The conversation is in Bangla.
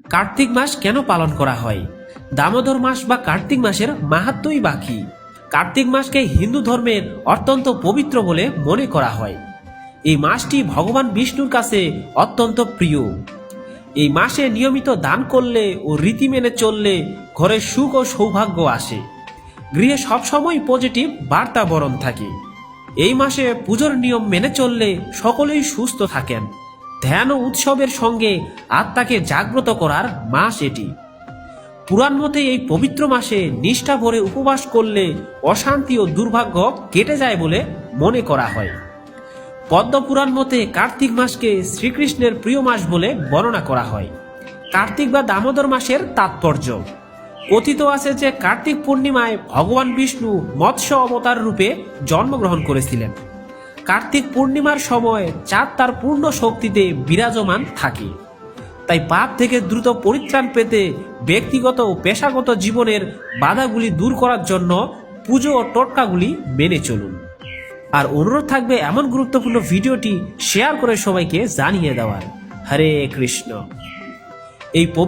কার্তিক মাস কেন পালন করা হয়? দামোদর মাস বা কার্তিক মাসের মাহাত্ম্যই বাকি। কার্তিক মাসকে হিন্দু ধর্মের অত্যন্ত পবিত্র বলে মনে করা হয়। এই মাসটি ভগবান বিষ্ণুর কাছে অত্যন্ত প্রিয়। এই মাসে নিয়মিত দান করলে ও রীতি মেনে চললে ঘরে সুখ ও সৌভাগ্য আসে। গৃহে সবসময় পজিটিভ বার্তা বরণ থাকে। এই মাসে পুজোর নিয়ম মেনে চললে সকলেই সুস্থ থাকেন। ধ্যান ও উৎসবের সঙ্গে আত্মাকে জাগ্রত করার মাস এটি। পুরাণ মতে এই পবিত্র মাসে নিষ্ঠা ভরে উপবাস করলে অশান্তি ও দুর্ভাগ্য কেটে যায় বলে মনে করা হয়। পদ্মপুরাণ মতে কার্তিক মাসকে শ্রীকৃষ্ণের প্রিয় মাস বলে বর্ণনা করা হয়। কার্তিক বা দামোদর মাসের তাৎপর্য কথিত আছে যে কার্তিক পূর্ণিমায় ভগবান বিষ্ণু মৎস্য অবতার রূপে জন্মগ্রহণ করেছিলেন। কার্তিক পূর্ণিমার সময় চাঁদ তার পূর্ণ শক্তিতে বিরাজমান থাকে। তাই পাপ থেকে দ্রুত পরিত্রাণ পেতে ব্যক্তিগত ও পেশাগত জীবনের বাধাগুলি দূর করার জন্য পুজো ও টোটকাগুলি মেনে চলুন। আর অনুরোধ থাকবে এমন গুরুত্বপূর্ণ ভিডিওটি শেয়ার করে সবাইকে জানিয়ে দেওয়ার। হরে কৃষ্ণ। এই পবিত্র